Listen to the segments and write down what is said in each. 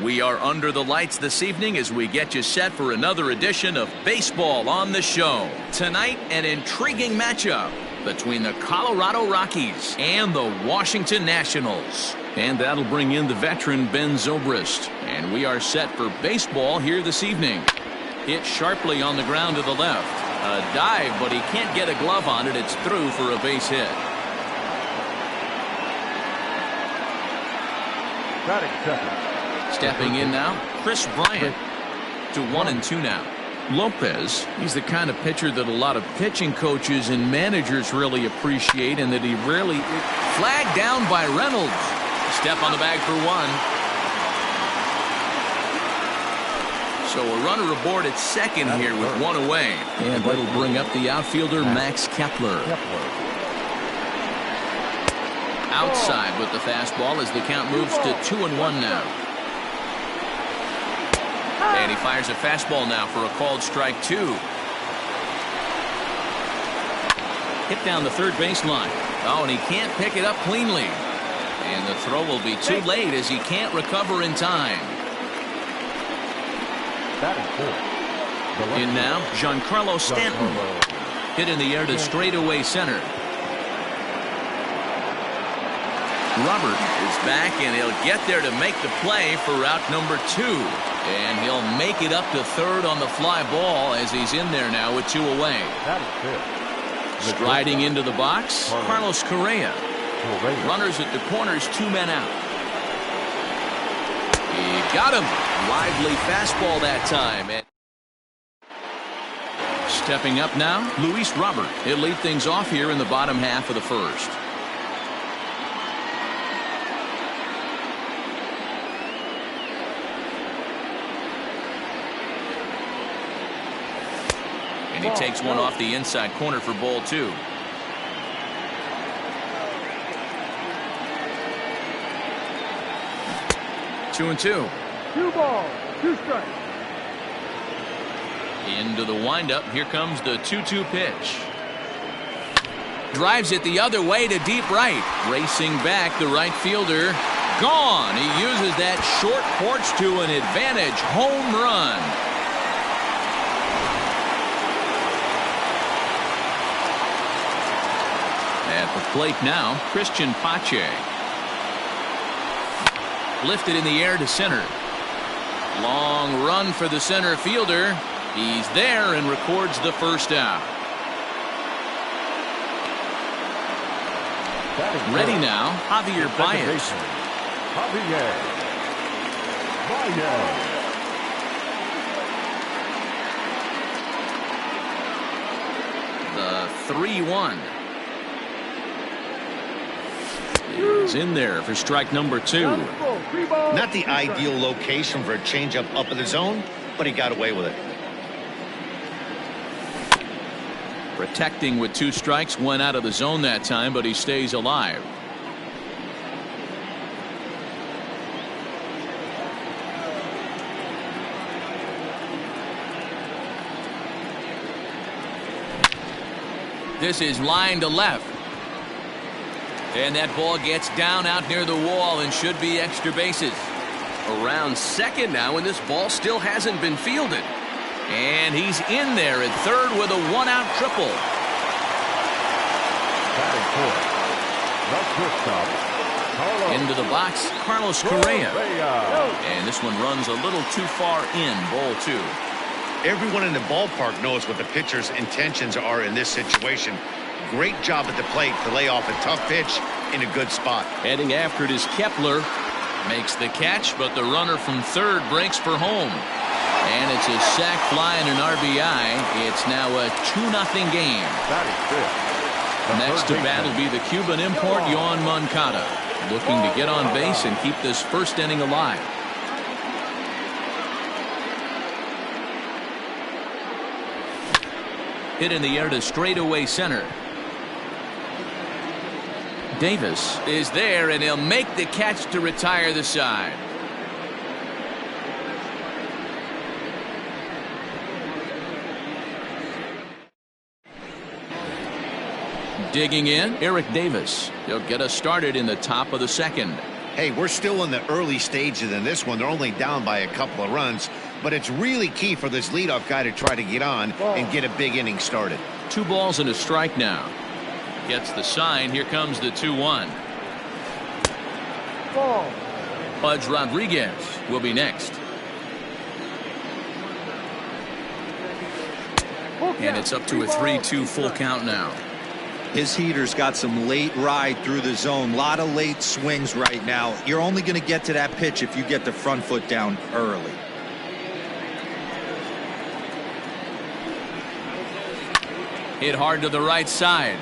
We are under the lights this evening as we get you set for another edition of Baseball on the Show. Tonight, an intriguing matchup between the Colorado Rockies and the Washington Nationals. And that'll bring in the veteran Ben Zobrist. And we are set for baseball here this evening. Hit sharply on the ground to the left. A dive, but he can't get a glove on it. It's through for a base hit. Stepping in now, Chris Bryant to 1-2 now. Lopez, he's the kind of pitcher that a lot of pitching coaches and managers really appreciate, and that he rarely flagged down by Reynolds. Step on the bag for one. So a runner aboard at second here with one away. And that'll bring up the outfielder Max Kepler. Outside with the fastball as the count moves to 2-1 now. And he fires a fastball now for a called strike 2. Hit down the third baseline. Oh, and he can't pick it up cleanly. And the throw will be too late as he can't recover in time. In now, Giancarlo Stanton. Hit in the air to straightaway center. Robert is back, and he'll get there to make the play for route number 2. And he'll make it up to third on the fly ball as he's in there now with 2 away. Striding into the box, Carlos Correa. Runners at the corners, 2 men out. He got him. Lively fastball that time. And stepping up now, Luis Robert. He'll lead things off here in the bottom half of the first. And he takes one off the inside corner for ball 2. Two and 2. 2 balls, 2 strikes. Into the windup. Here comes the 2-2 pitch. Drives it the other way to deep right. Racing back, the right fielder. Gone. He uses that short porch to an advantage. Home run. At the plate now, Christian Pache. Lifted in the air to center. Long run for the center fielder. He's there and records the first out. Ready now, Javier Baez. Javier Baez. The 3-1. Is in there for strike number 2. Not the ideal location for a changeup up in the zone, but he got away with it. Protecting with 2 strikes, went out of the zone that time, but he stays alive. This is line to left. And that ball gets down out near the wall and should be extra bases. Around second now, and this ball still hasn't been fielded. And he's in there at third with a 1-out triple. Into the box, Carlos Correa. And this one runs a little too far in, ball 2. Everyone in the ballpark knows what the pitcher's intentions are in this situation. Great job at the plate to lay off a tough pitch in a good spot. Heading after it is Kepler. Makes the catch, but the runner from third breaks for home. And it's a sac fly and an RBI. It's now a 2-0 game. Next to bat will be the Cuban import, Yoan Moncada. Looking to get on base and keep this first inning alive. Hit in the air to straightaway center. Davis is there, and he'll make the catch to retire the side. Digging in, Eric Davis. He'll get us started in the top of the second. Hey, we're still in the early stages in this one. They're only down by a couple of runs, but it's really key for this leadoff guy to try to get on and get a big inning started. 2 balls and a strike now. Gets the sign. Here comes the 2-1. Ball. Pudge Rodriguez will be next. And it's up to a 3-2 full count now. His heater's got some late ride through the zone. A lot of late swings right now. You're only going to get to that pitch if you get the front foot down early. Hit hard to the right side.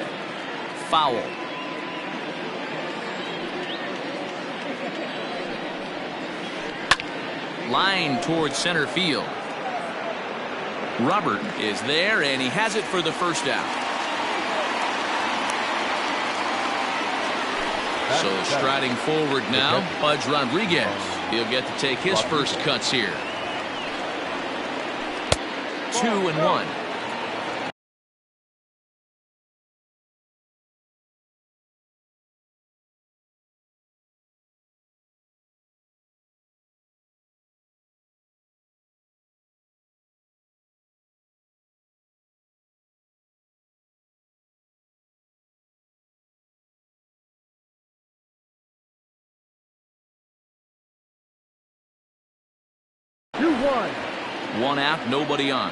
Foul. Line towards center field. Robert is there, and he has it for the first out. So striding forward now, Pudge Rodriguez. He'll get to take his first cuts here. 2-1. One out, nobody on.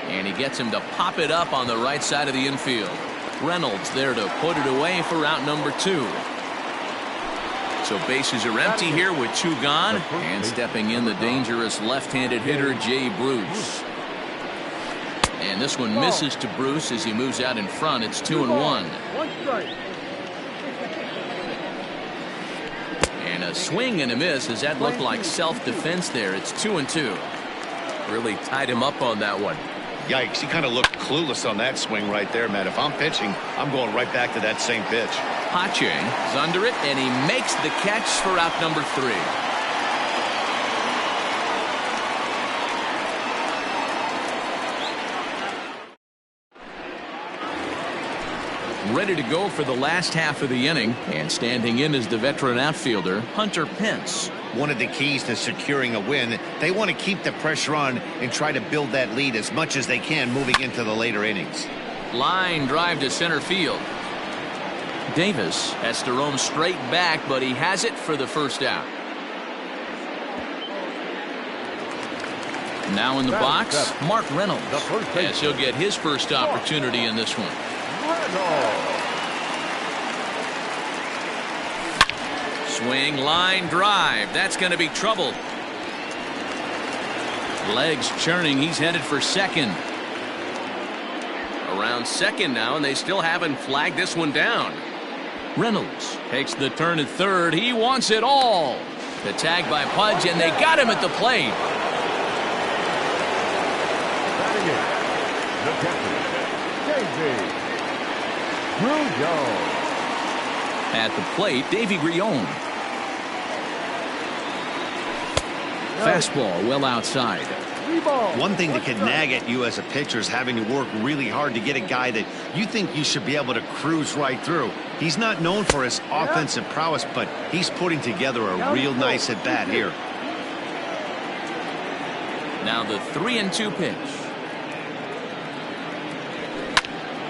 And he gets him to pop it up on the right side of the infield. Reynolds there to put it away for out number 2. So bases are empty here with 2 gone. And stepping in the dangerous left-handed hitter, Jay Bruce. And this one misses to Bruce as he moves out in front. It's 2-1. And a swing and a miss. Does that look like self-defense there? It's 2-2. Really tied him up on that one. Yikes, he kind of looked clueless on that swing right there, Matt. If I'm pitching, I'm going right back to that same pitch. Pache is under it, and he makes the catch for out number 3. Ready to go for the last half of the inning, and standing in is the veteran outfielder, Hunter Pence. One of the keys to securing a win, they want to keep the pressure on and try to build that lead as much as they can moving into the later innings. Line drive to center field. Davis has to roam straight back, but he has it for the first out. Now in the box, Mark Reynolds, as he'll get his first opportunity in this one. Swing, line drive. That's going to be trouble. Legs churning. He's headed for second. Around second now, and they still haven't flagged this one down. Reynolds takes the turn at third. He wants it all. The tag by Pudge, and they got him at the plate. The captain, J.J. At the plate, Davy Grion. Fastball well outside. One thing that could nag at you as a pitcher is having to work really hard to get a guy that you think you should be able to cruise right through. He's not known for his offensive prowess, but he's putting together a real nice at bat here. Now the 3-2 pitch.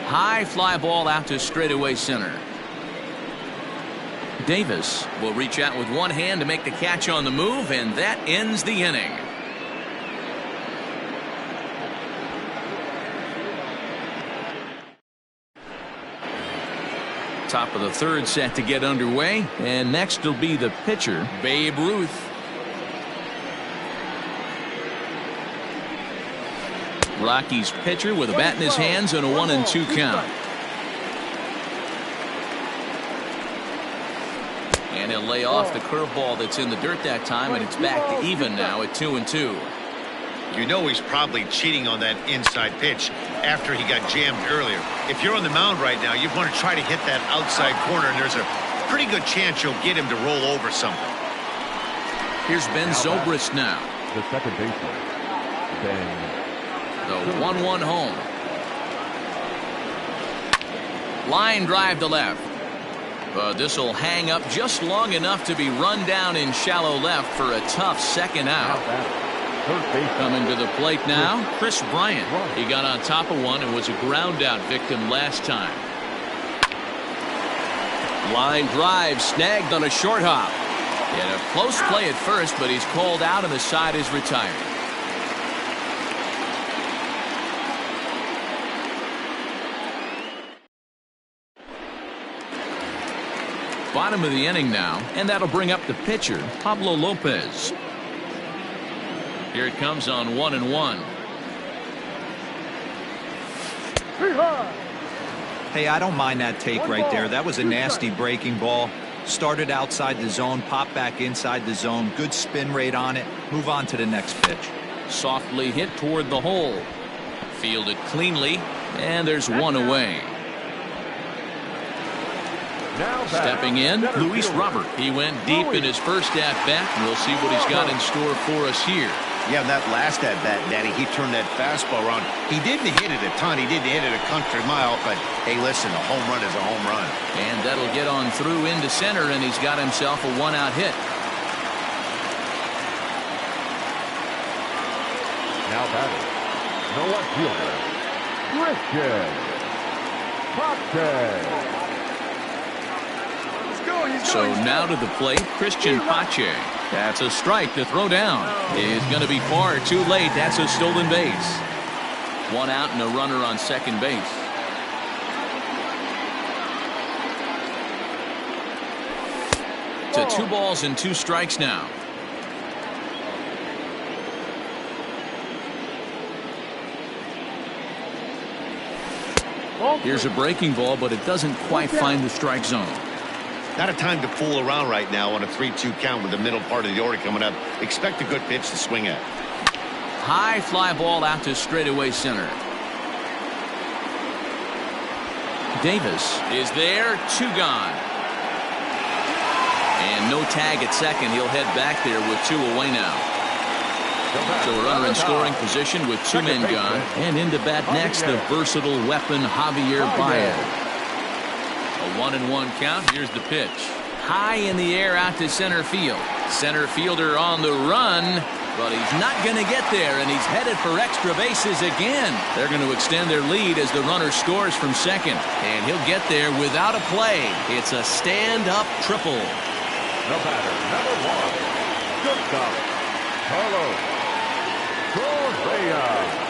High fly ball out to straightaway center. Davis will reach out with one hand to make the catch on the move, and that ends the inning. Top of the third set to get underway, and next will be the pitcher, Babe Ruth. Rockies pitcher with a bat in his hands and a 1-2 count. And he'll lay off the curveball that's in the dirt that time, and it's back to even now at 2-2. You know he's probably cheating on that inside pitch after he got jammed earlier. If you're on the mound right now, you want to try to hit that outside corner, and there's a pretty good chance you'll get him to roll over something. Here's Ben Zobrist now. The second baseman, The 1-1 home. Line drive to left. But this will hang up just long enough to be run down in shallow left for a tough second out. Coming to the plate now, Chris Bryant. He got on top of one and was a ground out victim last time. Line drive snagged on a short hop. He had a close play at first, but he's called out and the side is retired. Bottom of the inning now, and that'll bring up the pitcher, Pablo Lopez. Here it comes on 1-1. Hey, I don't mind that take right there. That was a nasty breaking ball. Started outside the zone, popped back inside the zone. Good spin rate on it. Move on to the next pitch. Softly hit toward the hole. Fielded cleanly, and there's one away. Stepping in, Luis Robert. He went deep in his first at-bat, and we'll see what he's got in store for us here. Yeah, that last at-bat, Danny, he turned that fastball around. He didn't hit it a ton. He didn't hit it a country mile, but, hey, listen, a home run is a home run. And that'll get on through into center, and he's got himself a one-out hit. Now batting, the left fielder, Christian Pache. So now to the plate, Christian Pache. That's a strike to throw down. Is going to be far too late. That's a stolen base. One out and a runner on second base. To 2 balls and 2 strikes now. Here's a breaking ball, but it doesn't quite find the strike zone. Not a time to fool around right now on a 3-2 count with the middle part of the order coming up. Expect a good pitch to swing at. High fly ball out to straightaway center. Davis is there, 2 gone. And no tag at second. He'll head back there with 2 away now. So a runner in scoring position with 2 men gone. And into bat next, the versatile weapon Javier Baez. A 1-1 count. Here's the pitch. High in the air out to center field. Center fielder on the run, but he's not going to get there, and he's headed for extra bases again. They're going to extend their lead as the runner scores from second, and he'll get there without a play. It's a stand-up triple. The batter, number 1, shortstop, Carlos Correa.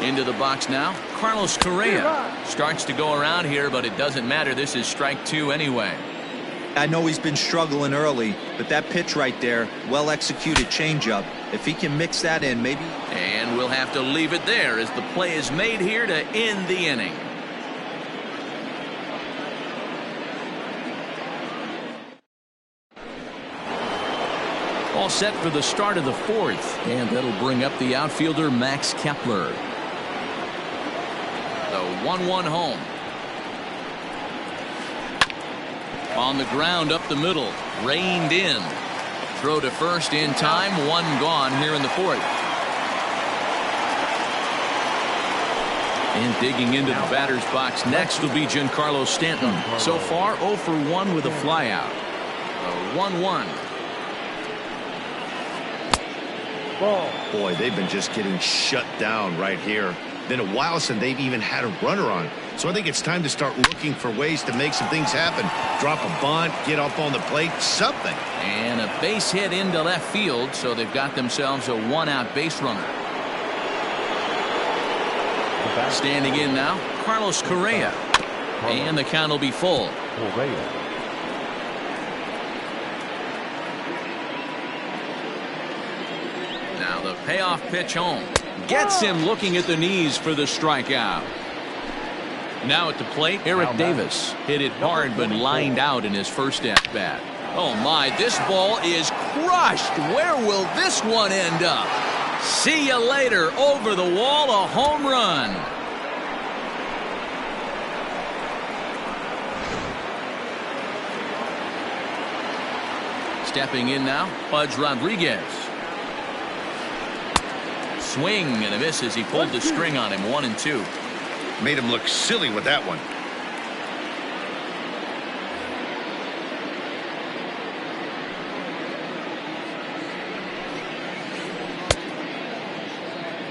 Into the box now, Carlos Correa starts to go around here, but it doesn't matter. This is strike 2 anyway. I know he's been struggling early, but that pitch right there, well-executed changeup. If he can mix that in, maybe. And we'll have to leave it there as the play is made here to end the inning. All set for the start of the 4th, and that'll bring up the outfielder Max Kepler. The 1-1 home. On the ground up the middle. Reined in. Throw to first in time. 1 gone here in the 4th. And digging into the batter's box next will be Giancarlo Stanton. So far 0 for 1 with a flyout. A 1-1. Boy, they've been just getting shut down right here. Been a while since they've even had a runner on. So I think it's time to start looking for ways to make some things happen. Drop a bunt, get up on the plate, something. And a base hit into left field, so they've got themselves a 1-out base runner. Standing in now, Carlos Correa. And the count will be full. Now the payoff pitch home. Gets him looking at the knees for the strikeout. Now at the plate, Eric Davis. Hit it hard but lined out in his first at-bat. Oh my, this ball is crushed. Where will this one end up? See you later. Over the wall, a home run. Stepping in now, Pudge Rodriguez. swing and a miss as he pulled the string on him. 1-2. Made him look silly with that one.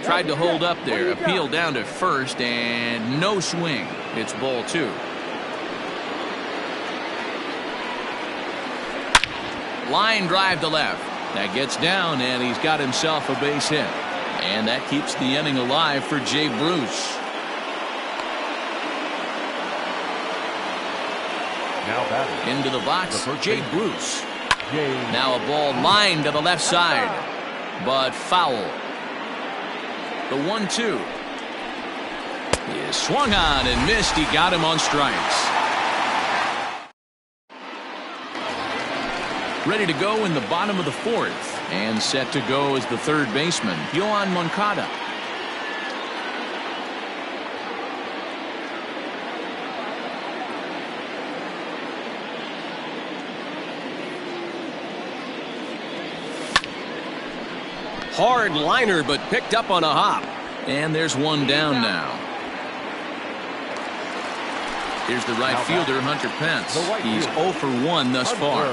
Tried to hold up there. Appeal down to first and no swing. It's ball 2. Line drive to left. That gets down and he's got himself a base hit. And that keeps the inning alive for Jay Bruce. Now batting. Into the box, Jay Bruce. Jay. Now a ball lined to the left side, but foul. The 1-2 is swung on and missed. He got him on strikes. Ready to go in the bottom of the 4th and set to go as the third baseman, Yohan Moncada. Hard liner, but picked up on a hop. And there's one down now. Here's the right fielder, Hunter Pence. He's 0 for 1 thus far.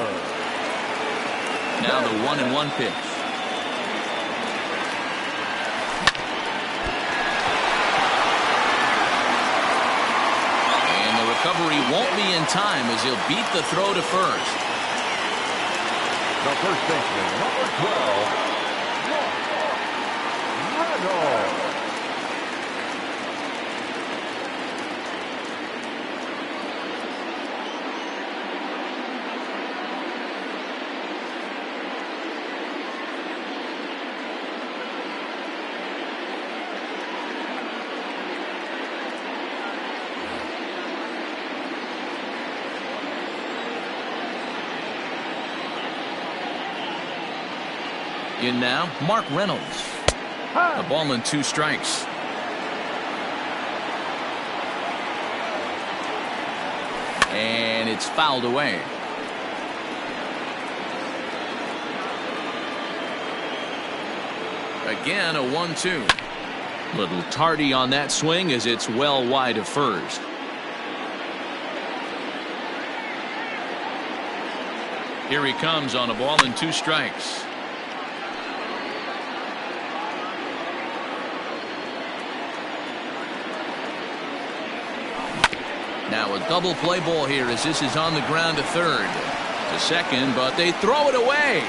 Now the 1-1 pitch. And the recovery won't be in time as he'll beat the throw to first. The first baseman, number 12. In now, Mark Reynolds. A ball and 2 strikes. And it's fouled away. Again, a 1-2. Little tardy on that swing as it's well wide of first. Here he comes on a ball and 2 strikes. Now a double play ball here as this is on the ground to third. To second, but they throw it away.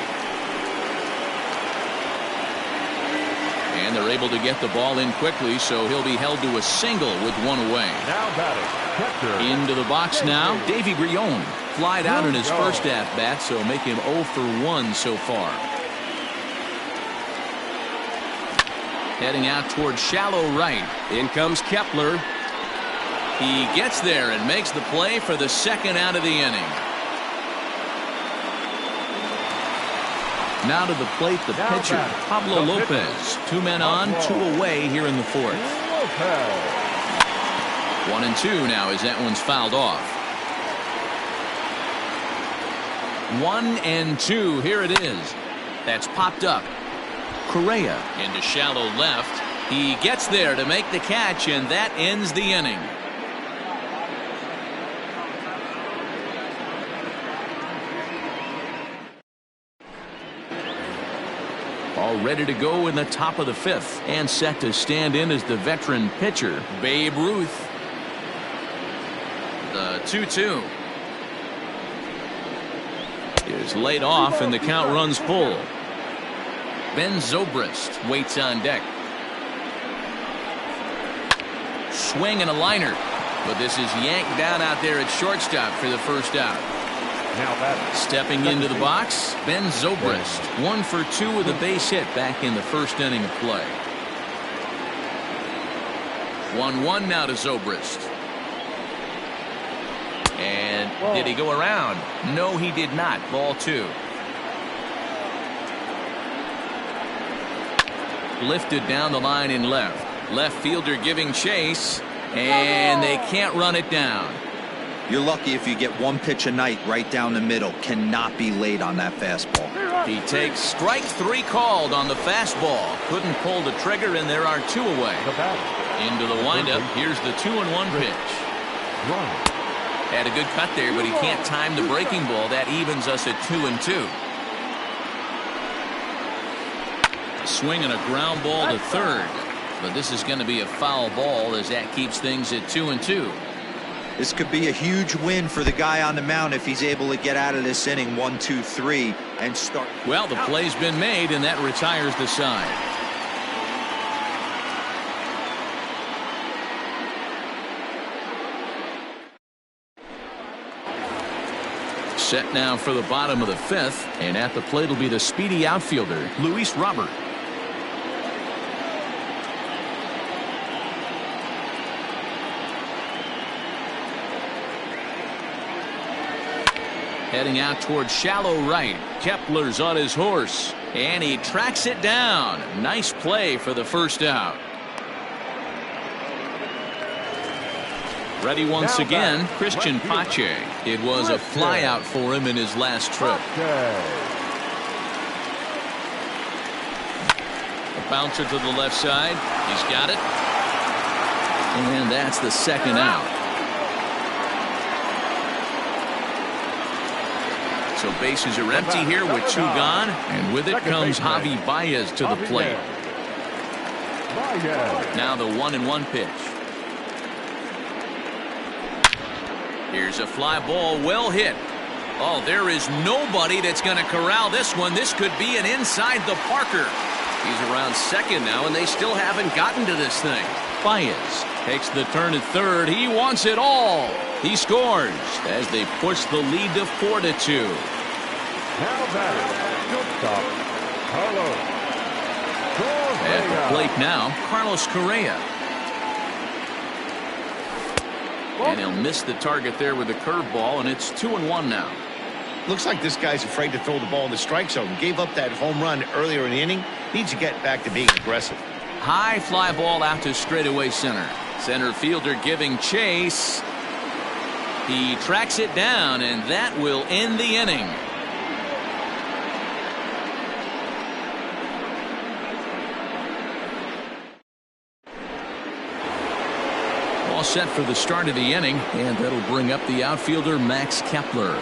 And they're able to get the ball in quickly, so he'll be held to a single with one away. Now batting, catcher. Into the box now, Davy Grillon. Flied out in his first at-bat, so make him 0 for 1 so far. Heading out towards shallow right. In comes Kepler. He gets there and makes the play for the second out of the inning. Now to the plate, the pitcher, Pablo Lopez. 2 men on, 2 away here in the 4th. 1-2 now as that one's fouled off. 1-2, here it is. That's popped up. Correa into shallow left. He gets there to make the catch, and that ends the inning. All ready to go in the top of the 5th and set to stand in as the veteran pitcher, Babe Ruth. The 2-2 is laid off and the count runs full. Ben Zobrist waits on deck. Swing and a liner, but this is yanked down out there at shortstop for the first out. Now batting. Stepping into the box, Ben Zobrist. 1 for 2 with a base hit back in the first inning of play. 1-1 now to Zobrist. And did he go around? No, he did not. Ball 2. Lifted down the line in left. Left fielder giving chase, and they can't run it down. You're lucky if you get one pitch a night right down the middle. Cannot be late on that fastball. He takes strike 3 called on the fastball. Couldn't pull the trigger, and there are 2 away. Into the windup. Here's the 2-1 pitch. Had a good cut there, but he can't time the breaking ball. That evens us at 2-2. A swing and a ground ball to third. But this is going to be a foul ball as that keeps things at 2-2. This could be a huge win for the guy on the mound if he's able to get out of this inning 1, 2, 3 and start. Well, the play's been made, and that retires the side. Set now for the bottom of the 5th, and at the plate will be the speedy outfielder, Luis Robert. Heading out towards shallow right. Kepler's on his horse, and he tracks it down. Nice play for the first out. Ready once again, Christian Pache. It was a flyout for him in his last trip. A bouncer to the left side. He's got it. And that's the second out. So bases are empty here with 2 gone, and with it comes Javi Baez to the plate. Now the 1-1 pitch. Here's a fly ball, well hit. Oh, there is nobody that's going to corral this one. This could be an inside the Parker. He's around second now, and they still haven't gotten to this thing. Baez takes the turn at third. He wants it all. He scores as they push the lead to 4-2. Now batting, shortstop, Carlos. At the plate now, Carlos Correa. And he'll miss the target there with the curveball, and it's 2-1 now. Looks like this guy's afraid to throw the ball in the strike zone. Gave up that home run earlier in the inning. Needs to get back to being aggressive. High fly ball out to straightaway center. Center fielder giving chase. He tracks it down, and that will end the inning. All set for the start of the inning, and that'll bring up the outfielder Max Kepler.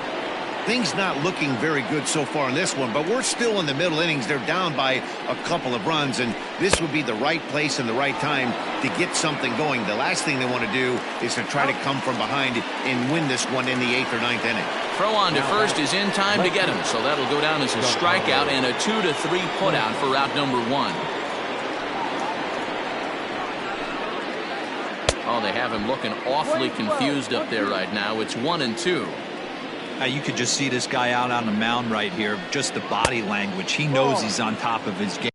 Things not looking very good so far in this one, but we're still in the middle innings. They're down by a couple of runs, and this would be the right place and the right time to get something going. The last thing they want to do is to try to come from behind and win this one in the 8th or 9th inning. Throw on to first is in time to get him, so that'll go down as a strikeout and a 2-3 putout for out number 1. Oh, they have him looking awfully confused up there right now. It's 1-2. You could just see this guy out on the mound right here. Just the body language. He knows he's on top of his game.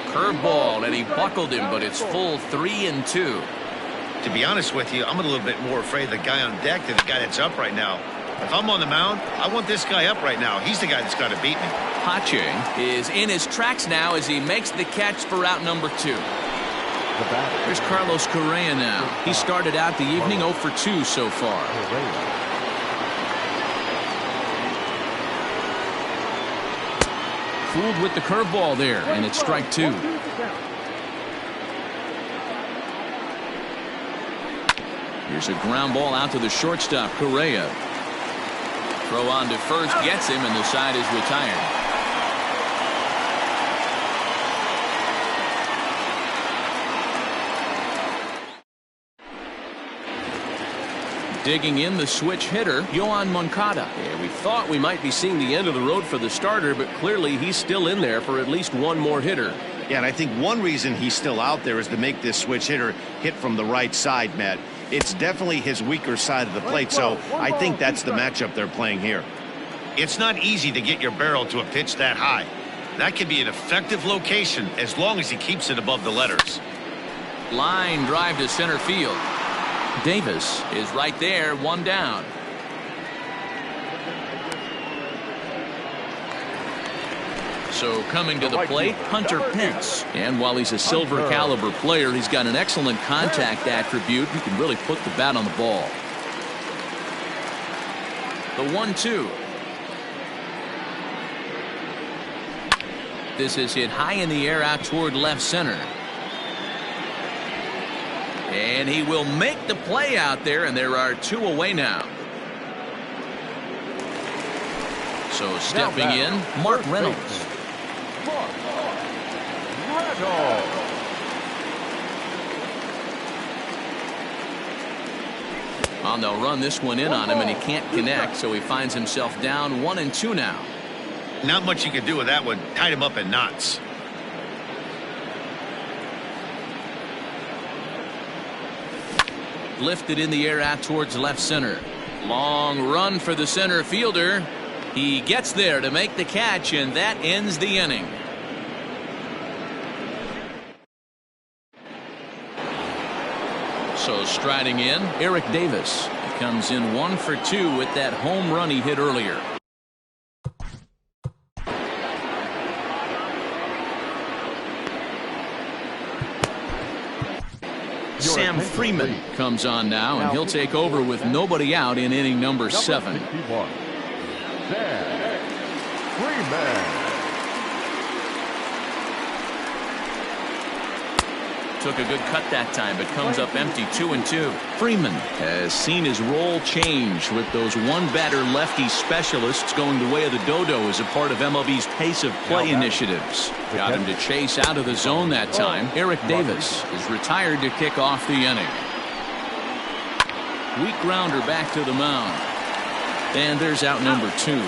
Curveball, and he buckled him, but it's full 3-2. To be honest with you, I'm a little bit more afraid of the guy on deck than the guy that's up right now. If I'm on the mound, I want this guy up right now. He's the guy that's got to beat me. Pache is in his tracks now as he makes the catch for out number 2. There's Carlos Correa now. He started out the evening 0 for 2 so far. Fooled with the curveball there, and it's strike 2. Here's a ground ball out to the shortstop, Correa. Throw on to first, gets him, and the side is retired. Digging in the switch hitter, Yohan Moncada. Yeah, we thought we might be seeing the end of the road for the starter, but clearly he's still in there for at least one more hitter. Yeah, and I think one reason he's still out there is to make this switch hitter hit from the right side, Matt. It's definitely his weaker side of the plate, so I think that's the matchup they're playing here. It's not easy to get your barrel to a pitch that high. That can be an effective location as long as he keeps it above the letters. Line drive to center field. Davis is right there, 1 down. So coming to the plate, Hunter Pence. And while he's a silver caliber player, he's got an excellent contact attribute. He can really put the bat on the ball. The 1-2. This is hit high in the air out toward left center. And he will make the play out there, and there are 2 away now. So stepping in, Mark Reynolds. And they'll run this one in on him, and he can't connect, so he finds himself down 1-2 now. Not much you can do with that one. Tied him up in knots. Lifted in the air out towards left center. Long run for the center fielder. He gets there to make the catch, and that ends the inning. So striding in, Eric Davis. He comes in 1 for 2 with that home run he hit earlier. Sam Freeman comes on now, and he'll take over with nobody out in inning number 7. Took a good cut that time, but comes up empty. 2-2. Freeman has seen his role change with those one-batter lefty specialists going the way of the dodo as a part of MLB's pace of play initiatives. Got him to chase out of the zone that time. Eric Davis is retired to kick off the inning. Weak grounder back to the mound. And there's out number 2.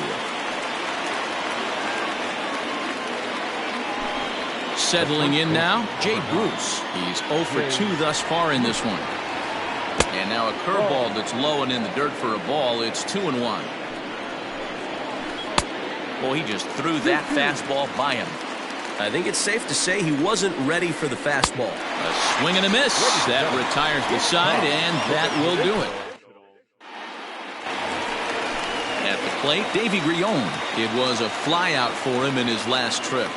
Settling in now, Jay Bruce. He's 0 for 2 thus far in this one. And now a curveball that's low and in the dirt for a ball. It's 2-1. Boy, he just threw that fastball by him. I think it's safe to say he wasn't ready for the fastball. A swing and a miss. That retires the side, and that will do it. At the plate, Davy Grion. It was a flyout for him in his last trip.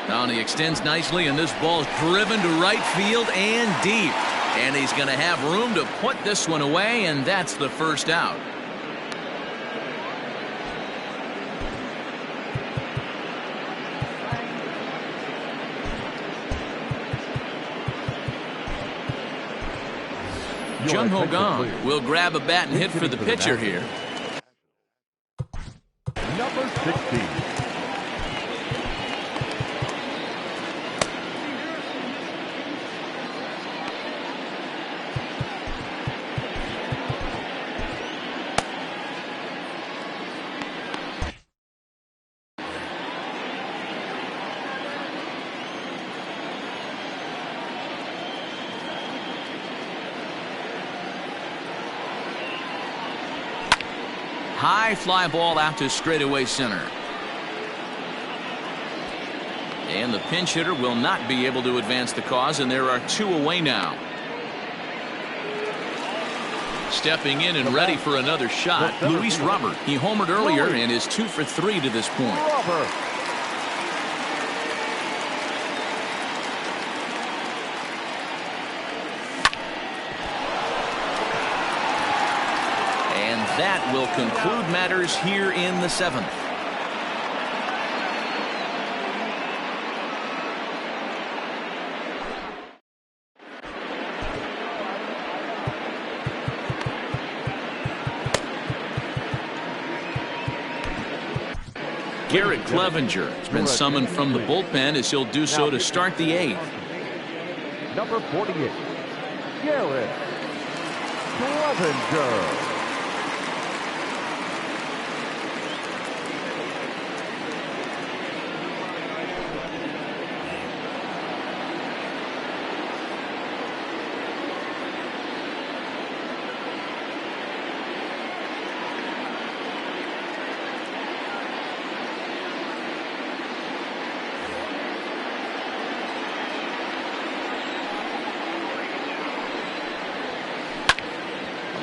Now he extends nicely, and this ball's driven to right field and deep. And he's going to have room to put this one away, and that's the first out. Jung Ho Gong will grab a bat and hit for the pitcher here. Number 16. High fly ball out to straightaway center. And the pinch hitter will not be able to advance the cause, and there are 2 away now. Stepping in and ready for another shot, Luis Robert. He homered earlier and is 2 for 3 to this point. That will conclude matters here in the 7th. Garrett Clevenger has been summoned from the bullpen as he'll do so to start the 8th. Number 48, Garrett Clevenger.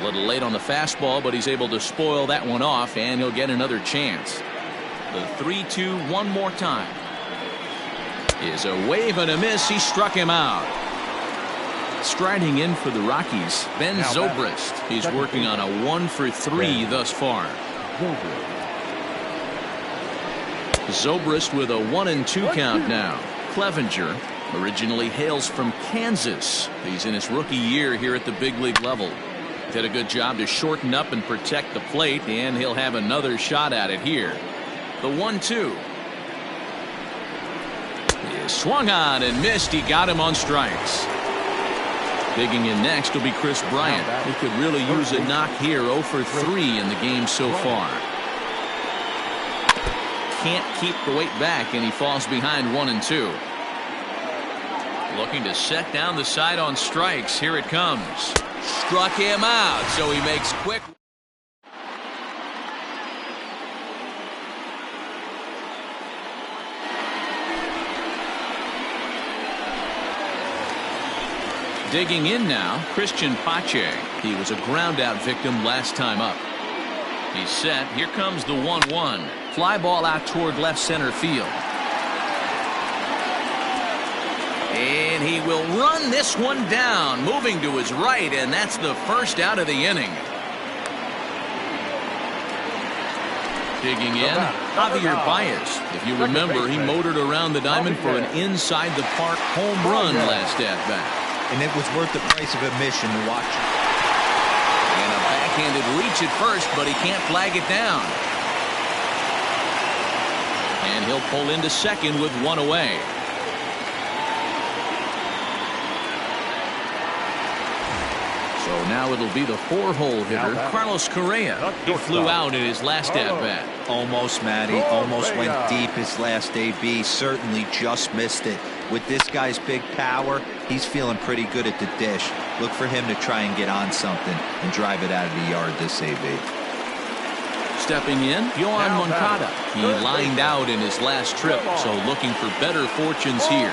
little late on the fastball, but he's able to spoil that one off, and he'll get another chance. The 3-2 one more time. Is a wave and a miss. He struck him out. Striding in for the Rockies, Ben Zobrist. He's working on a 1-for-3 thus far. Zobrist with a 1-2 count now. Clevenger originally hails from Kansas. He's in his rookie year here at the big league level. Did a good job to shorten up and protect the plate, and he'll have another shot at it here. The 1-2. He swung on and missed. He got him on strikes. Digging in next will be Chris Bryant. He could really use a knock here. 0-for-3 in the game so far. Can't keep the weight back, and he falls behind 1-2. Looking to set down the side on strikes. Here it comes. Struck him out, so he makes quick. Digging in now, Christian Pache. He was a ground out victim last time up. He's set. Here comes the 1-1. Fly ball out toward left center field. And he will run this one down, moving to his right, and that's the first out of the inning. Digging in, Javier Baez. If you remember, he motored around the diamond for an inside-the-park home run last at-bat. And it was worth the price of admission to watch. And a backhanded reach at first, but he can't flag it down. And he'll pull into second with one away. So now it'll be the 4-hole hitter, Carlos Correa. He flew out in his last at-bat. Almost, Matty. Almost went deep his last AB. Certainly just missed it. With this guy's big power, he's feeling pretty good at the dish. Look for him to try and get on something and drive it out of the yard this AB. Stepping in, Yohan Moncada. He lined out in his last trip, so looking for better fortunes here.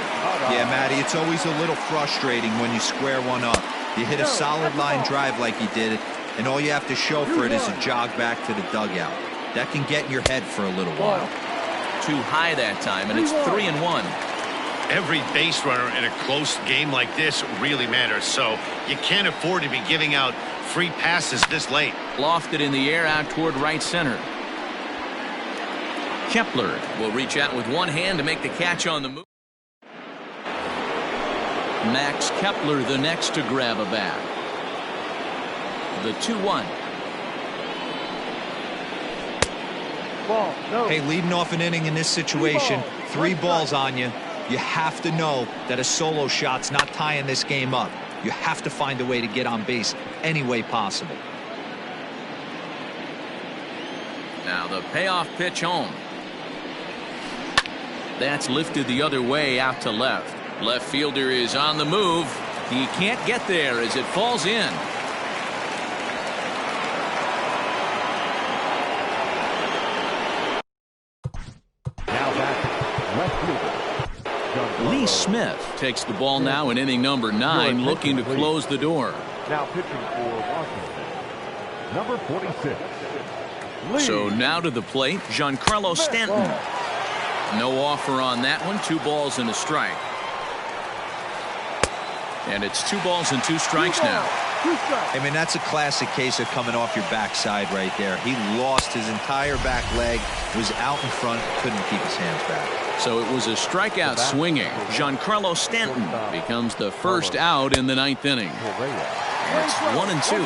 Yeah, Matty, it's always a little frustrating when you square one up. You hit a solid line drive like he did, and all you have to show for it is a jog back to the dugout. That can get in your head for a little while. Too high that time, and it's 3-1. Every base runner in a close game like this really matters, so you can't afford to be giving out free passes this late. Lofted in the air out toward right center. Kepler will reach out with one hand to make the catch on the move. Max Kepler the next to grab a bat. The 2-1. Hey, leading off an inning in this situation, 3 balls on you. You have to know that a solo shot's not tying this game up. You have to find a way to get on base any way possible. Now the payoff pitch home. That's lifted the other way out to left. Left fielder is on the move. He can't get there as it falls in. Now back, left fielder. Lee Smith takes the ball now in inning number 9, looking to close the door. Now pitching for Washington, number 46. Lee. So now to the plate, Giancarlo Stanton. No offer on that one. 2 balls and a strike. And it's 2 balls and 2 strikes now. I mean, that's a classic case of coming off your backside right there. He lost his entire back leg, was out in front, couldn't keep his hands back. So it was a strikeout swinging. Giancarlo Stanton becomes the first out in the 9th inning. It's 1-2.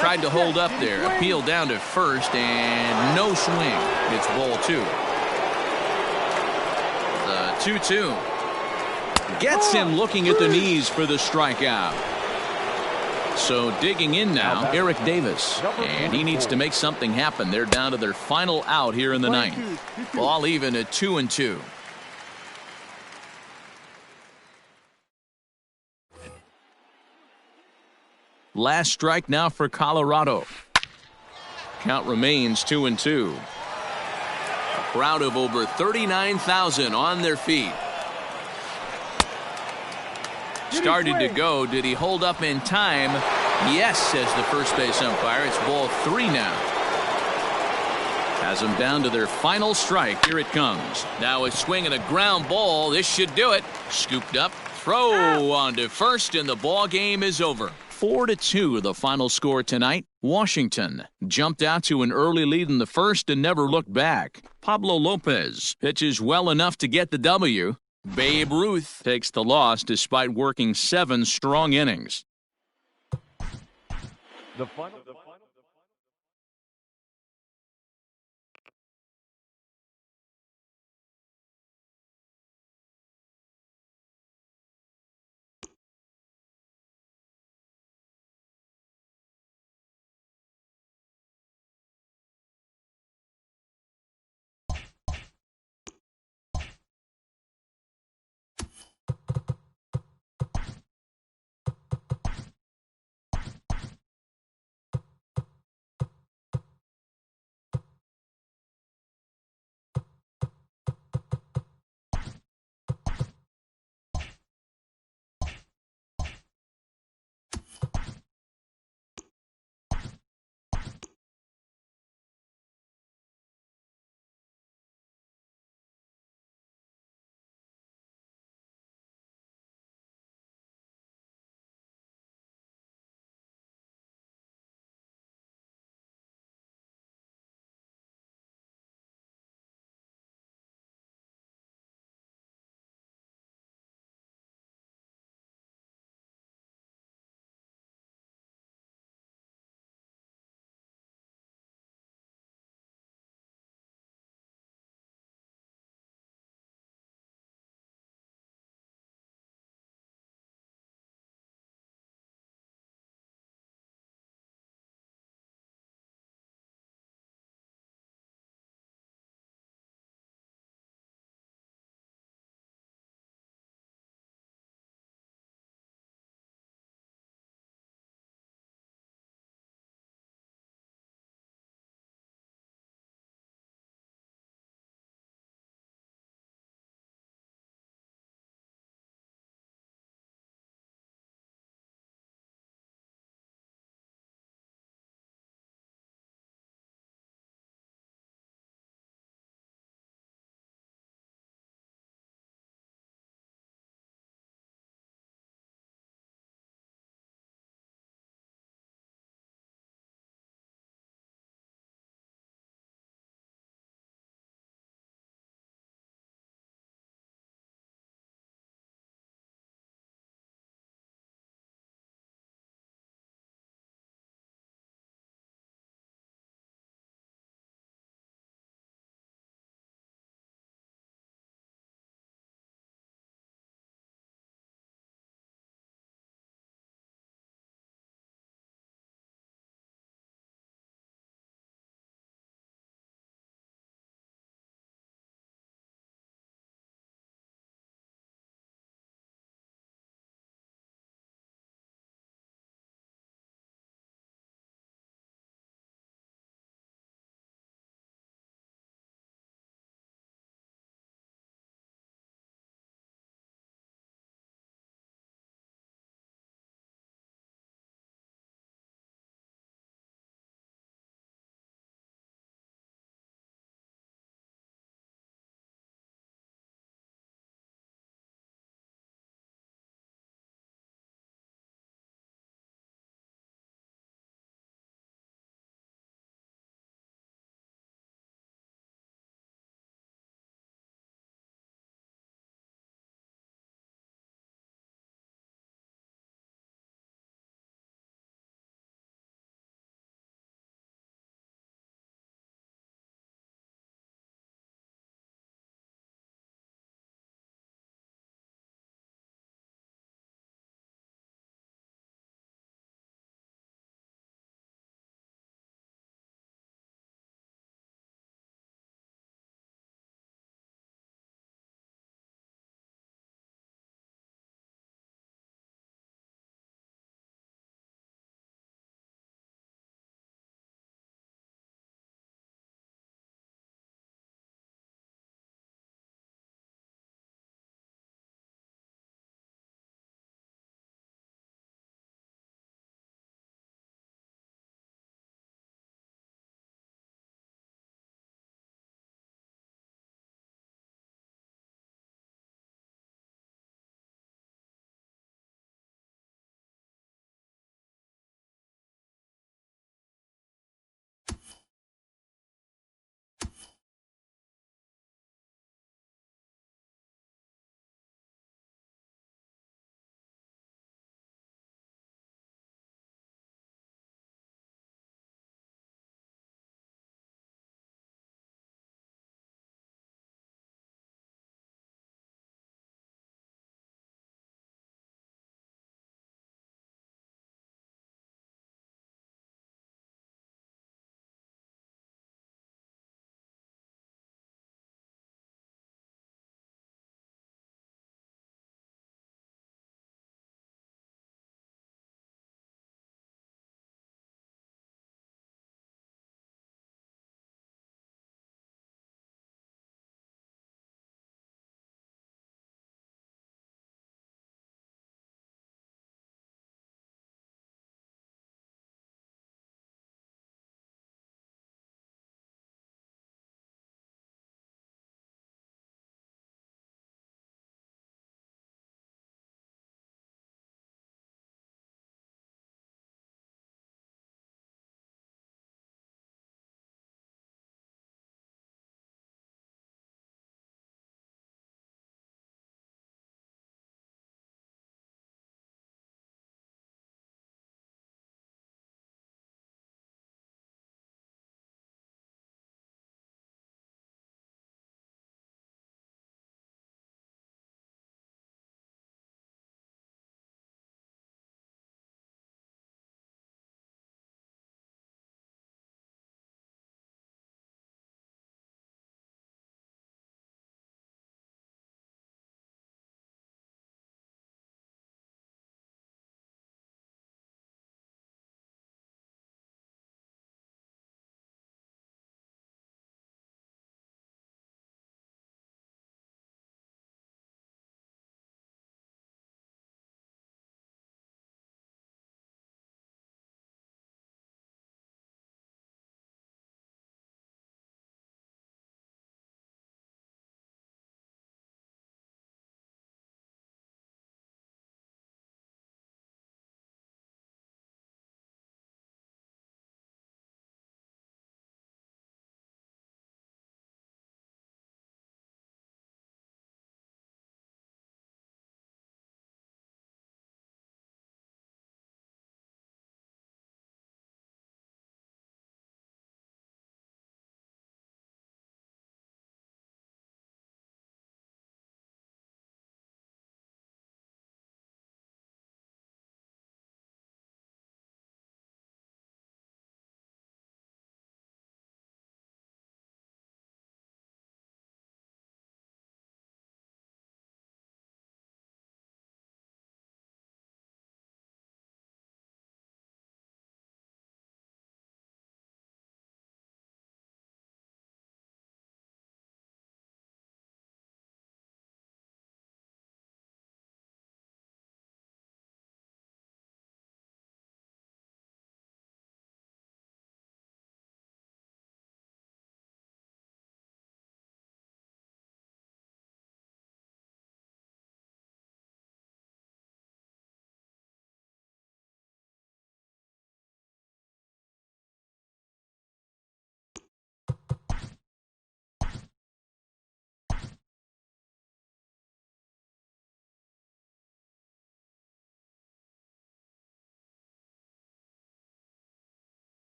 Tried to hold up there. Appeal down to first, and no swing. It's ball 2. The 2-2. Gets him looking at the knees for the strikeout. So digging in now, Eric Davis. And he needs to make something happen. They're down to their final out here in the 9th. Ball even at 2-2. Last strike now for Colorado. Count remains 2-2. A crowd of over 39,000 on their feet. Started to go. Did he hold up in time? Yes, says the first base umpire. It's ball 3 now. Has them down to their final strike. Here it comes. Now a swing and a ground ball. This should do it. Scooped up. Throw on to first, and the ball game is over. 4-2 the final score tonight. Washington jumped out to an early lead in the first and never looked back. Pablo Lopez pitches well enough to get the W. Babe Ruth takes the loss despite working 7 strong innings. The final.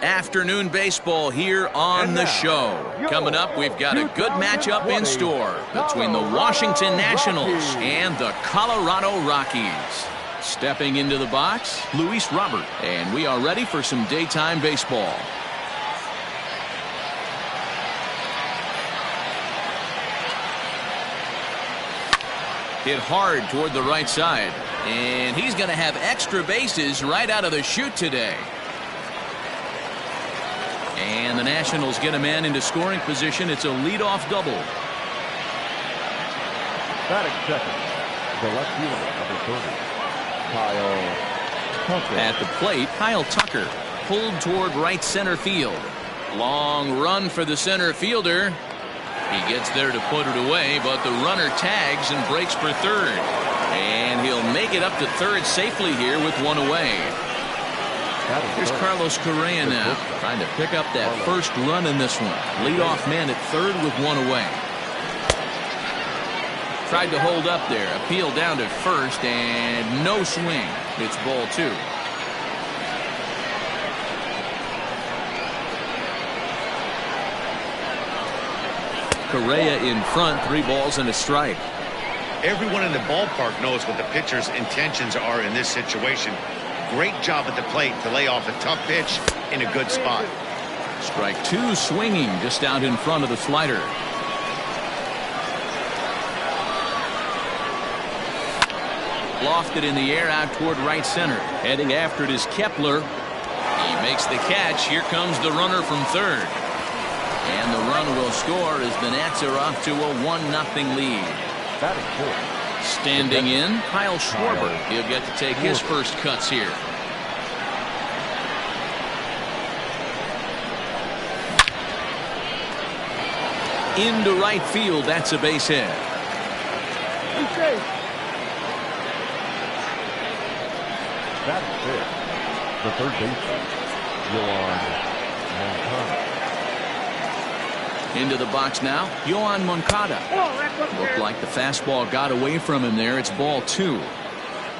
Afternoon baseball here on the show. Coming up, we've got a good matchup in store between the Washington Nationals and the Colorado Rockies. Stepping into the box, Luis Robert. And we are ready for some daytime baseball. Hit hard toward the right side. And he's going to have extra bases right out of the chute today. And the Nationals get a man into scoring position. It's a leadoff double. Batting second, the left fielder, number 30, Kyle Tucker. At the plate, Kyle Tucker pulled toward right center field. Long run for the center fielder. He gets there to put it away, but the runner tags and breaks for third. And he'll make it up to third safely here with one away. Here's Carlos Correa now, trying to pick up that first run in this one. Leadoff man at third with one away. Tried to hold up there, appeal down to first, and no swing. It's ball two. Correa in front, 3 balls and a strike. Everyone in the ballpark knows what the pitcher's intentions are in this situation. Great job at the plate to lay off a tough pitch in a good spot. Strike 2 swinging just out in front of the slider. Lofted in the air out toward right center. Heading after it is Kepler. He makes the catch. Here comes the runner from third. And the run will score as the Nats are off to a 1-0 lead. Standing in, Kyle Schwarber. He'll get to take his first cuts here. Into right field, that's a base hit. That's it. The third baseman, Moncada. Into the box now, Yohan Moncada. Looked like the fastball got away from him there. It's ball 2.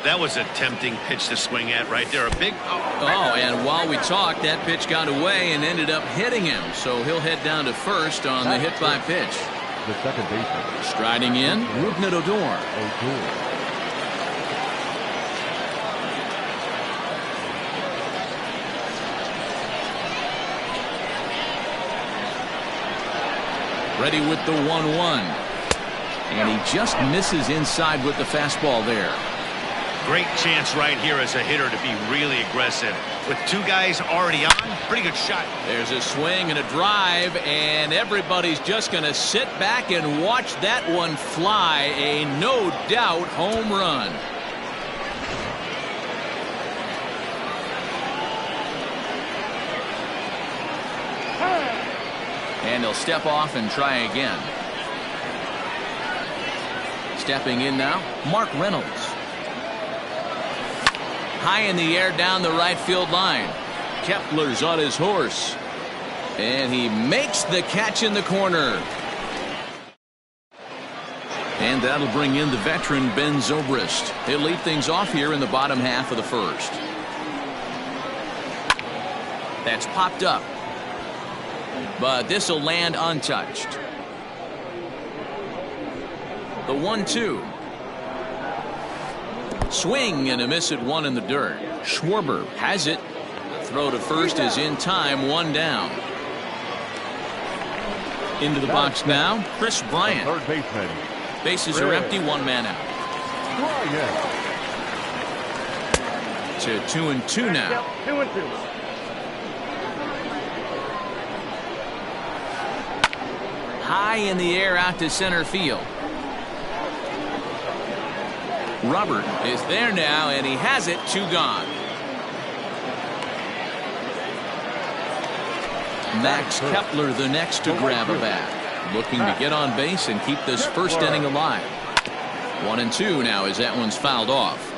That was a tempting pitch to swing at right there. A big... Oh, and while we talked, that pitch got away and ended up hitting him. So he'll head down to first on the hit by pitch. The second baseman. Striding in, Rougned Odor. Ready with the 1-1. And he just misses inside with the fastball there. Great chance right here as a hitter to be really aggressive. With 2 guys already on, pretty good shot. There's a swing and a drive, and everybody's just going to sit back and watch that one fly. A no doubt home run. And he'll step off and try again. Stepping in now, Mark Reynolds. High in the air down the right field line. Kepler's on his horse. And he makes the catch in the corner. And that'll bring in the veteran Ben Zobrist. He'll lead things off here in the bottom half of the first. That's popped up. But this will land untouched. The 1-2. Swing and a miss at 1 in the dirt. Schwarber has it. The throw to first is in time, 1 down. Into the box now, Chris Bryant. Third baseman. Bases are empty, 1 man out. To 2-2 now. 2-2. High in the air out to center field. Robert is there now, and he has it. 2 gone. Max Kepler the next to grab a bat. Looking to get on base and keep this first inning alive. 1-2 now as that one's fouled off.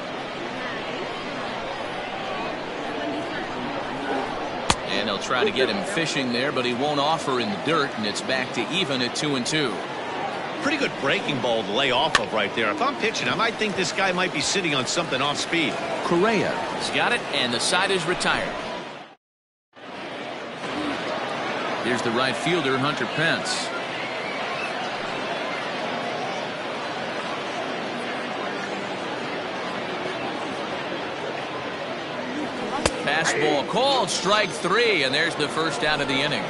And they'll try to get him fishing there, but he won't offer in the dirt, and it's back to even at 2-2. Pretty good breaking ball to lay off of right there. If I'm pitching, I might think this guy might be sitting on something off speed. Correa has got it, and the side is retired. Here's the right fielder, Hunter Pence. Fastball called, strike 3, and there's the first out of the inning.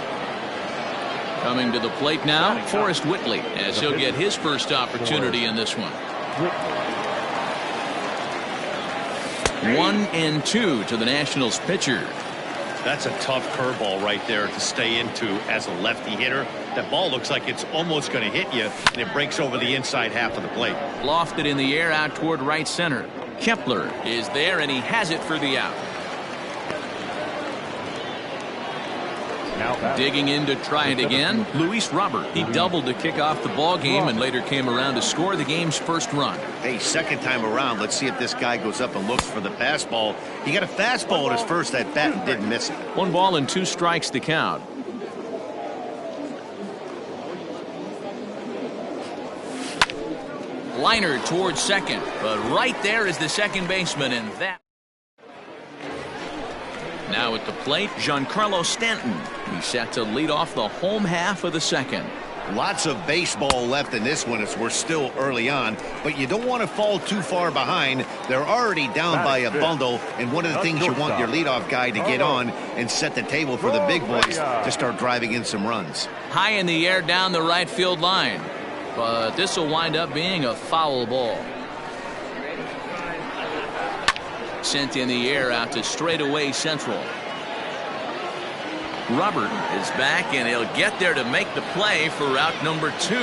Coming to the plate now, Forrest Whitley, as he'll get his first opportunity in this one. 1-2 to the Nationals pitcher. That's a tough curveball right there to stay into as a lefty hitter. That ball looks like it's almost going to hit you, and it breaks over the inside half of the plate. Lofted in the air out toward right center. Kepler is there, and he has it for the out. Digging in to try it again, Luis Robert. He doubled to kick off the ball game and later came around to score the game's first run. Hey, second time around, let's see if this guy goes up and looks for the fastball. He got a fastball at his first at bat and didn't miss it. 1 ball and 2 strikes the count. Liner towards second, but right there is the second baseman, and that. Now at the plate, Giancarlo Stanton. He's set to lead off the home half of the second. Lots of baseball left in this one as we're still early on, but you don't want to fall too far behind. They're already down by a bundle, and one of the things you want your leadoff guy to get on and set the table for the big boys to start driving in some runs. High in the air down the right field line, but this will wind up being a foul ball. Sent in the air out to straightaway central. Robert is back, and he'll get there to make the play for out number 2.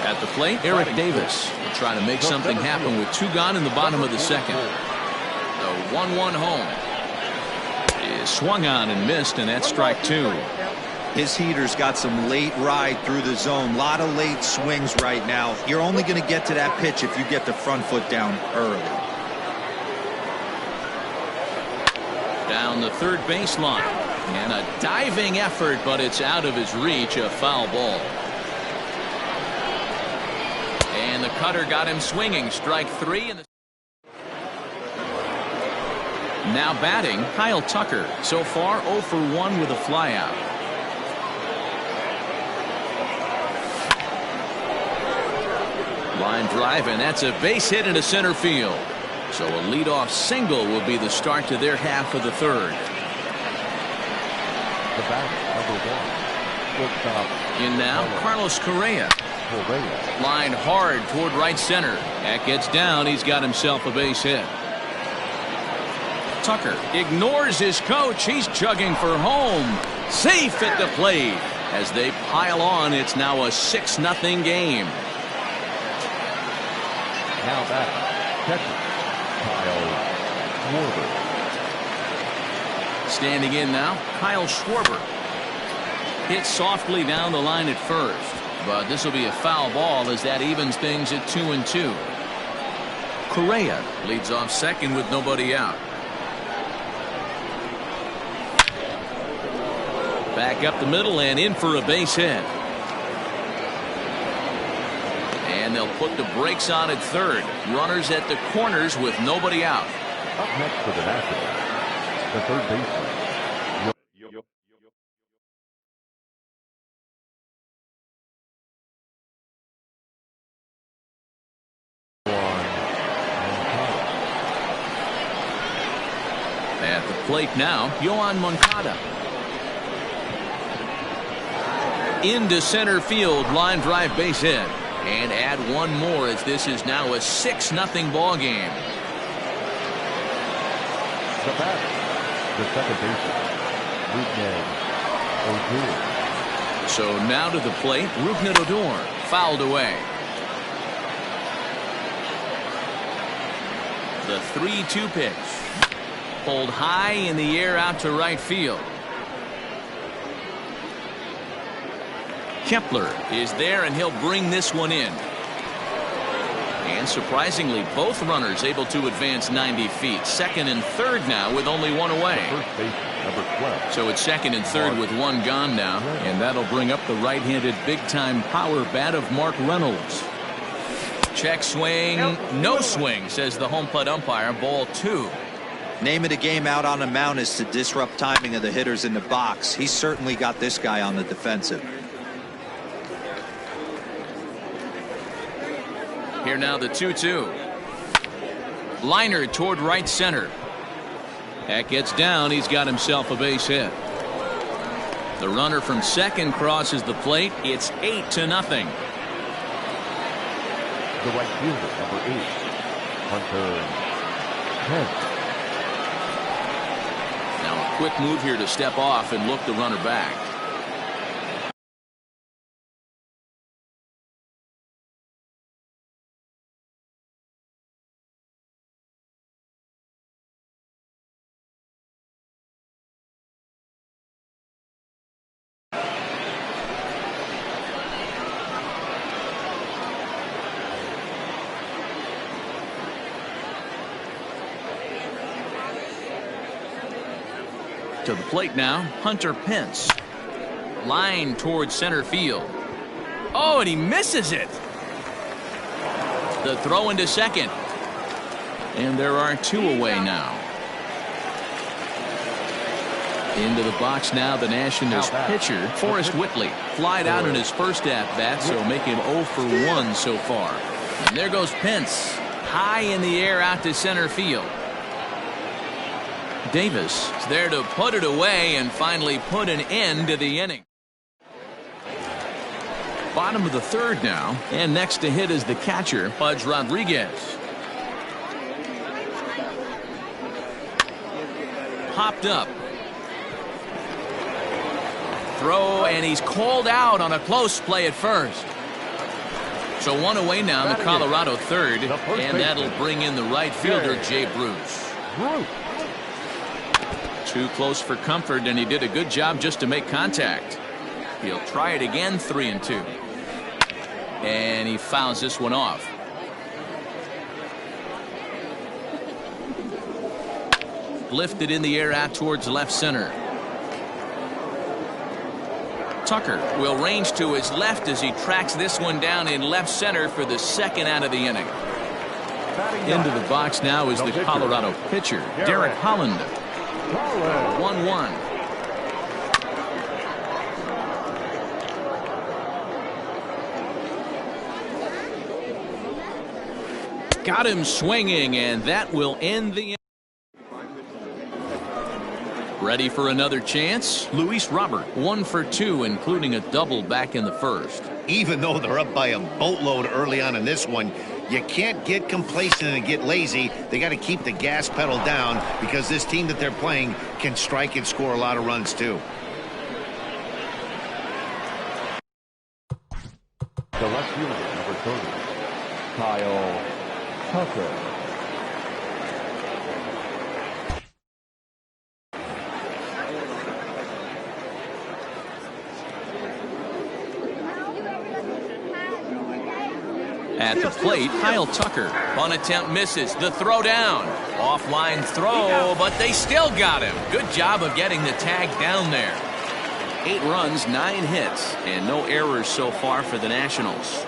At the plate, Eric Davis will try to make something happen with 2 gone in the bottom of the second. The 1-1 home is swung on and missed, and that's strike 2. His heater's got some late ride through the zone. A lot of late swings right now. You're only going to get to that pitch if you get the front foot down early. Down the third baseline. And a diving effort, but it's out of his reach. A foul ball. And the cutter got him swinging. Strike 3. In the now batting, Kyle Tucker. So far 0 for 1 with a flyout. Line drive, and that's a base hit into center field. So a leadoff single will be the start to their half of the third. The batter, number 1. Shortstop. In now, Carlos Correa. Line hard toward right center. That gets down. He's got himself a base hit. Tucker ignores his coach. He's chugging for home. Safe at the plate. As they pile on, it's now a 6-0 game. Now back, catcher, Kyle Schwarber. Standing in now, Kyle Schwarber. Hit softly down the line at first, but this will be a foul ball as that evens things at 2-2. Correa leads off second with nobody out. Back up the middle and in for a base hit. And they'll put the brakes on at third. Runners at the corners with nobody out. Up next for the Nationals, the third baseman. At the plate now, Yohan Moncada. Into center field, line drive base hit. And add one more as this is now a 6-0 ball game. The batter, the second baseman, Odor. So now to the plate, Rougned Odor, fouled away. The 3-2 pitch. Pulled high in the air out to right field. Kepler is there, and he'll bring this one in. And surprisingly, both runners able to advance 90 feet. Second and third now with only one away. First baseman, number 12. So it's second and third with one gone now. And that'll bring up the right-handed big-time power bat of Mark Reynolds. Check swing. No swing, says the home plate umpire. Ball 2. Name of the game out on the mound is to disrupt timing of the hitters in the box. He's certainly got this guy on the defensive. Here now the 2-2. Liner toward right center. That gets down. He's got himself a base hit. The runner from second crosses the plate. It's 8-0. The right fielder, number 8, Hunter Pence. Now a quick move here to step off and look the runner back. To the plate now, Hunter Pence. Line towards center field. Oh, and he misses it. The throw into second. And there are 2 away now. Into the box now, the Nationals pitcher, Forrest Whitley. Flied out in his first at-bat, so make him 0 for 1 so far. And there goes Pence. High in the air out to center field. Davis is there to put it away and finally put an end to the inning. Bottom of the 3rd now, and next to hit is the catcher, Pudge Rodriguez. Popped up. Throw, and he's called out on a close play at first. So 1 away now in the Colorado 3rd, and that'll bring in the right fielder, Jay Bruce. Too close for comfort, and he did a good job just to make contact. He'll try it again, 3-2. And he fouls this one off. Lifted in the air out towards left center. Tucker will range to his left as he tracks this one down in left center for the 2nd out of the inning. Into the box now is the Colorado pitcher, Derek Holland. 1-1. Got him swinging, and that will end the inning. Ready for another chance? Luis Robert, 1 for 2, including a double back in the 1st. Even though they're up by a boatload early on in this one, you can't get complacent and get lazy. They got to keep the gas pedal down because this team that they're playing can strike and score a lot of runs too. The left fielder, number 30, Kyle Tucker. At the plate, Kyle Tucker. Bunt attempt misses. The throw down. Offline throw, but they still got him. Good job of getting the tag down there. 8 runs, 9 hits, and no errors so far for the Nationals.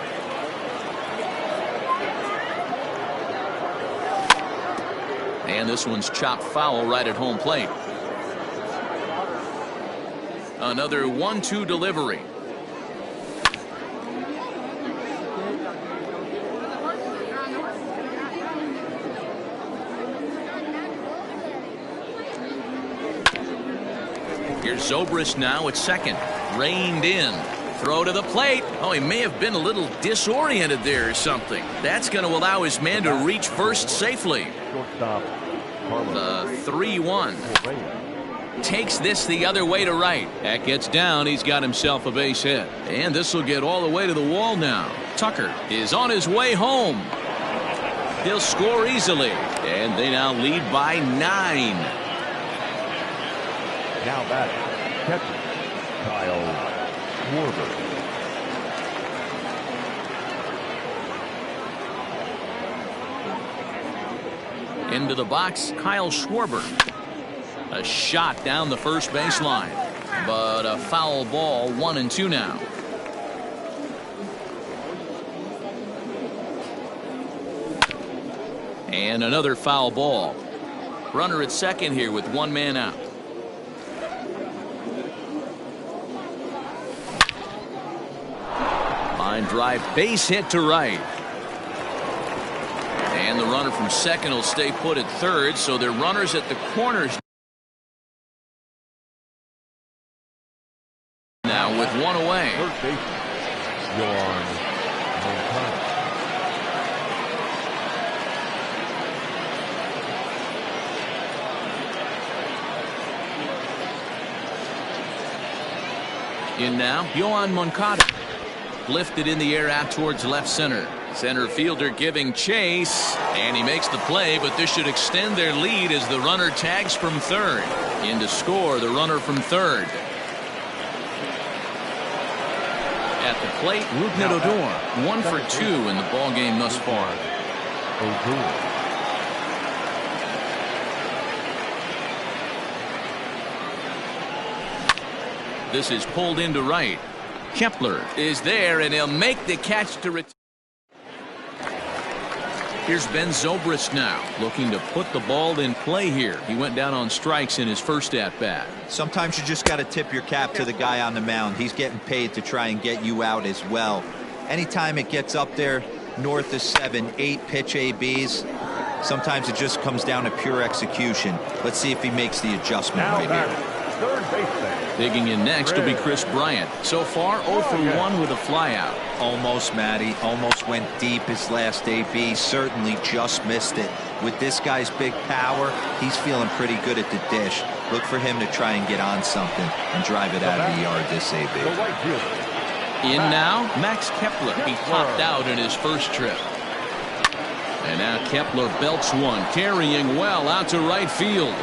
And this one's chopped foul right at home plate. Another 1-2 delivery. Here's Zobrist now at second. Reined in. Throw to the plate. Oh, he may have been a little disoriented there or something. That's going to allow his man to reach first safely. The 3-1. Takes this the other way to right. That gets down. He's got himself a base hit. And this will get all the way to the wall now. Tucker is on his way home. He'll score easily. And they now lead by 9. Now batting, catcher, Kyle Schwarber. Into the box, Kyle Schwarber. A shot down the first baseline, but a foul ball. 1-2 now. And another foul ball. Runner at second here with one man out. Line drive, base hit to right. And the runner from second will stay put at third, so they're runners at the corners now with one away. Third baseman, Moncada. In now, Yohan Moncada. Lifted in the air out towards left center. Center fielder giving chase, and he makes the play, but this should extend their lead as the runner tags from third. In to score, the runner from third. At the plate, Rougned Odor, 1 for 2 in the ballgame thus far. This is pulled into right. Kepler is there, and he'll make the catch to return. Here's Ben Zobrist now, looking to put the ball in play here. He went down on strikes in his first at-bat. Sometimes you just got to tip your cap to the guy on the mound. He's getting paid to try and get you out as well. Anytime it gets up there north of 7, 8 pitch ABs, sometimes it just comes down to pure execution. Let's see if he makes the adjustment right here. Third baseman. Digging in next will be Chris Bryant. So far, 0 for 1 with a flyout. Almost, Matty. Almost went deep his last AB. Certainly just missed it. With this guy's big power, he's feeling pretty good at the dish. Look for him to try and get on something and drive it out of the yard this AB. In now, Max Kepler. He popped out in his first trip. And now Kepler belts one, carrying well out to right field.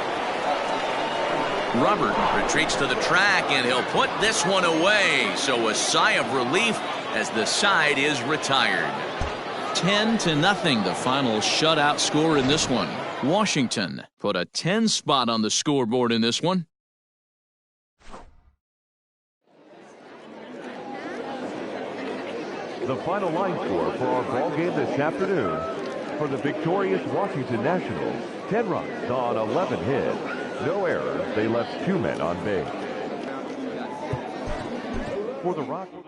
Robert retreats to the track, and he'll put this one away. So a sigh of relief as the side is retired. 10-0, the final shutout score in this one. Washington put a 10 spot on the scoreboard in this one. The final line score for our ball game this afternoon. For the victorious Washington Nationals, 10 runs on 11 hits. No errors. They left 2 men on base. For the Rockies.